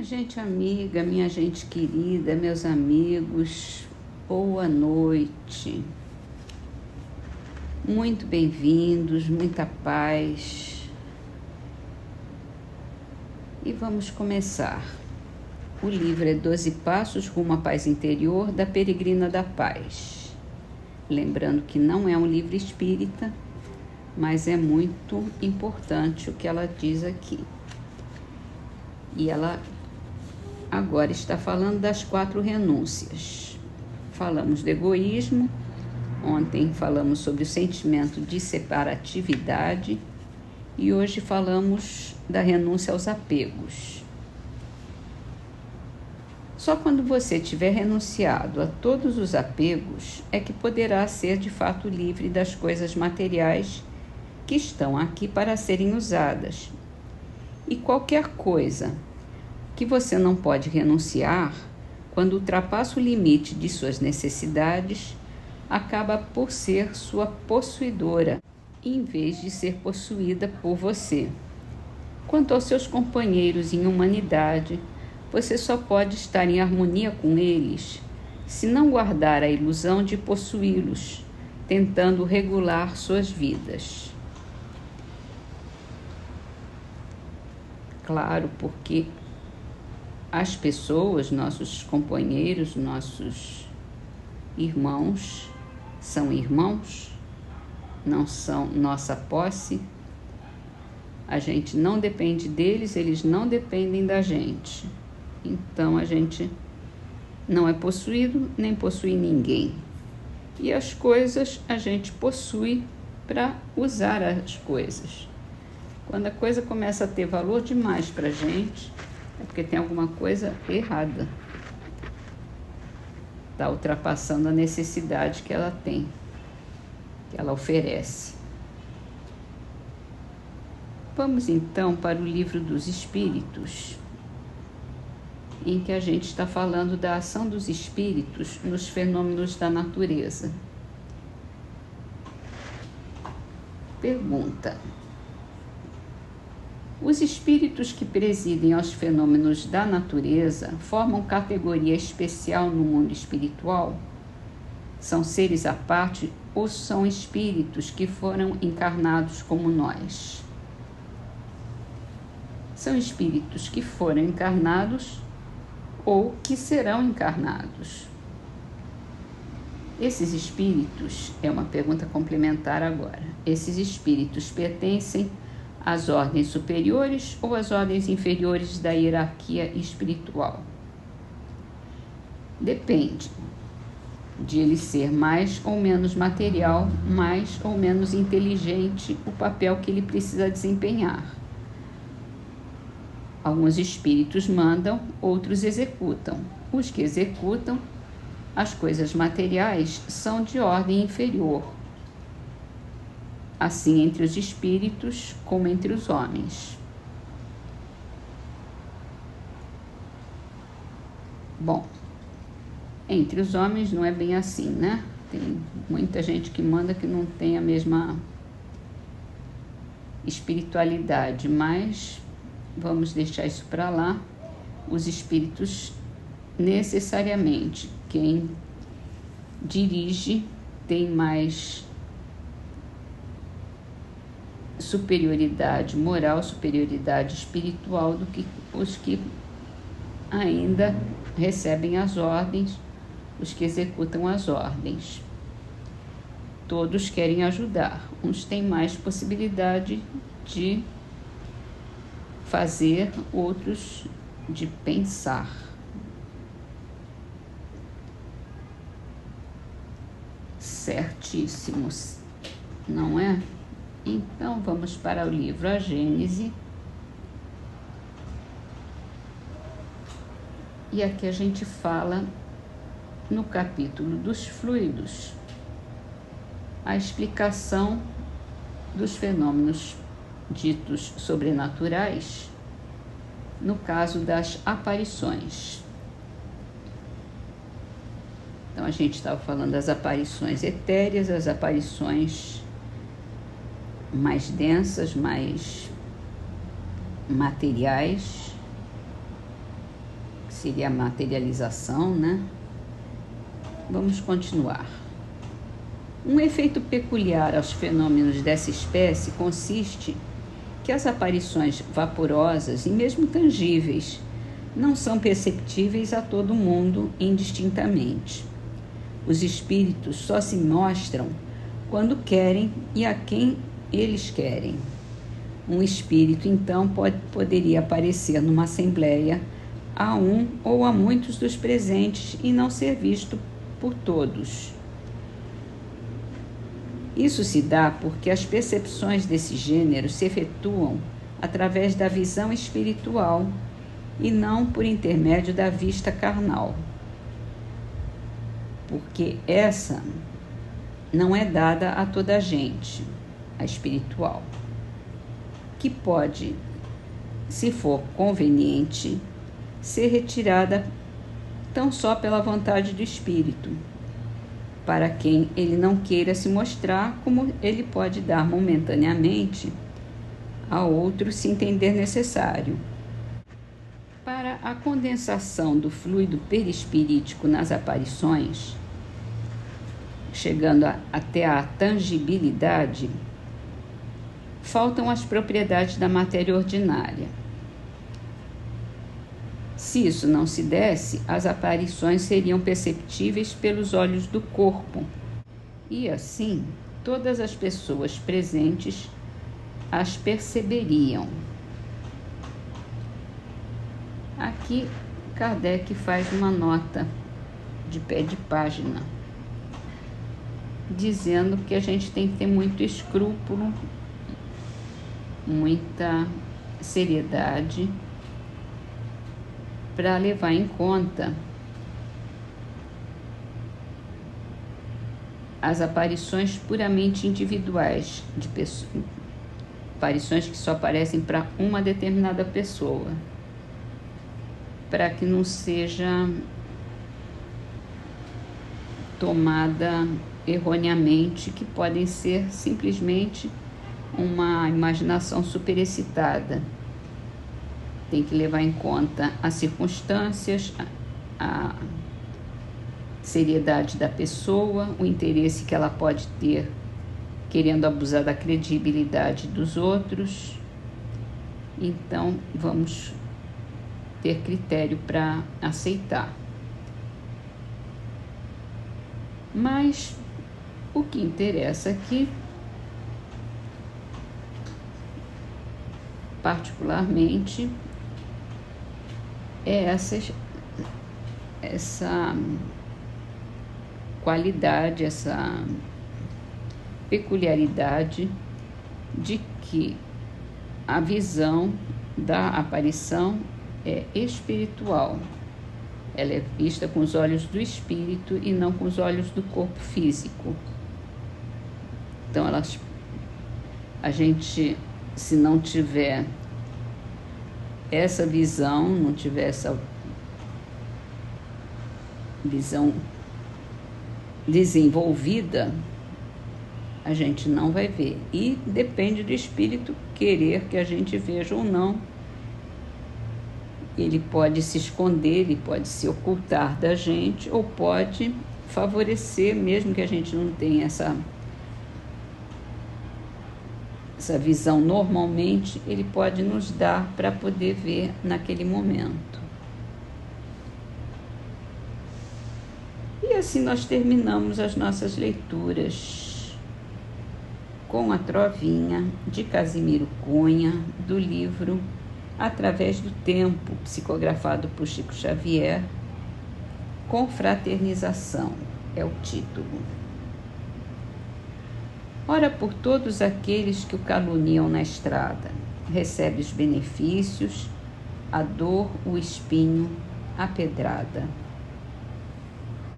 Minha gente amiga, minha gente querida, meus amigos, boa noite. Muito bem-vindos, muita paz. E vamos começar. O livro é 12 Passos Rumo à Paz Interior, da Peregrina da Paz. Lembrando que não é um livro espírita, mas é muito importante o que ela diz aqui. E ela agora está falando das 4 renúncias. Falamos do egoísmo, ontem falamos sobre o sentimento de separatividade e hoje falamos da renúncia aos apegos. Só quando você tiver renunciado a todos os apegos é que poderá ser de fato livre das coisas materiais que estão aqui para serem usadas. E qualquer coisa que você não pode renunciar, quando ultrapassa o limite de suas necessidades, acaba por ser sua possuidora, em vez de ser possuída por você. Quanto aos seus companheiros em humanidade, você só pode estar em harmonia com eles se não guardar a ilusão de possuí-los, tentando regular suas vidas. Claro, porque as pessoas, nossos companheiros, nossos irmãos, são irmãos, não são nossa posse. A gente não depende deles, eles não dependem da gente. Então a gente não é possuído nem possui ninguém. E as coisas a gente possui para usar as coisas. Quando a coisa começa a ter valor demais para a gente, é porque tem alguma coisa errada. Está ultrapassando a necessidade que ela tem, que ela oferece. Vamos então para o Livro dos Espíritos, em que a gente está falando da ação dos espíritos nos fenômenos da natureza. Pergunta: os espíritos que presidem aos fenômenos da natureza formam categoria especial no mundo espiritual? São seres à parte ou são espíritos que foram encarnados como nós? São espíritos que foram encarnados ou que serão encarnados. Esses espíritos, é uma pergunta complementar agora, esses espíritos pertencem às ordens superiores ou às ordens inferiores da hierarquia espiritual? Depende de ele ser mais ou menos material, mais ou menos inteligente, o papel que ele precisa desempenhar. Alguns espíritos mandam, outros executam. Os que executam as coisas materiais são de ordem inferior, assim entre os espíritos como entre os homens. Bom, entre os homens não é bem assim, né? Tem muita gente que manda que não tem a mesma espiritualidade, mas vamos deixar isso para lá. Os espíritos, necessariamente, quem dirige tem mais superioridade moral, superioridade espiritual do que os que ainda recebem as ordens, os que executam as ordens. Todos querem ajudar, uns têm mais possibilidade de fazer, outros de pensar. Certíssimos, não é? Então, vamos para o livro A Gênese. E aqui a gente fala, no capítulo dos fluidos, a explicação dos fenômenos ditos sobrenaturais, no caso das aparições. Então, a gente estava falando das aparições etéreas, as aparições mais densas, mais materiais, seria a materialização, né? Vamos continuar. Um efeito peculiar aos fenômenos dessa espécie consiste que as aparições vaporosas e mesmo tangíveis não são perceptíveis a todo mundo indistintamente. Os espíritos só se mostram quando querem e a quem eles querem. Um espírito, então, poderia aparecer numa assembleia a um ou a muitos dos presentes e não ser visto por todos. Isso se dá porque as percepções desse gênero se efetuam através da visão espiritual e não por intermédio da vista carnal, porque essa não é dada a toda a gente, a espiritual, que pode, se for conveniente, ser retirada tão só pela vontade do espírito, para quem ele não queira se mostrar, como ele pode dar momentaneamente a outro se entender necessário. Para a condensação do fluido perispirítico nas aparições, chegando até a tangibilidade, faltam as propriedades da matéria ordinária. Se isso não se desse, as aparições seriam perceptíveis pelos olhos do corpo, e assim todas as pessoas presentes as perceberiam. Aqui Kardec faz uma nota de pé de página, dizendo que a gente tem que ter muito escrúpulo, muita seriedade para levar em conta as aparições puramente individuais de pessoas, aparições que só aparecem para uma determinada pessoa, para que não seja tomada erroneamente, que podem ser simplesmente uma imaginação superexcitada. Tem que levar em conta as circunstâncias, a seriedade da pessoa, o interesse que ela pode ter querendo abusar da credibilidade dos outros. Então, vamos ter critério para aceitar. Mas o que interessa aqui, particularmente, é essa qualidade, essa peculiaridade de que a visão da aparição é espiritual. Ela é vista com os olhos do espírito e não com os olhos do corpo físico. Então, a gente, se não tiver essa visão, não tiver essa visão desenvolvida, a gente não vai ver. E depende do espírito querer que a gente veja ou não. Ele pode se esconder, ele pode se ocultar da gente, ou pode favorecer, mesmo que a gente não tenha essa visão normalmente, ele pode nos dar para poder ver naquele momento. E assim nós terminamos as nossas leituras com a Trovinha de Casimiro Cunha, do livro Através do Tempo, psicografado por Chico Xavier. Confraternização é o título. Ora, por todos aqueles que o caluniam na estrada, recebe os benefícios, a dor, o espinho, a pedrada.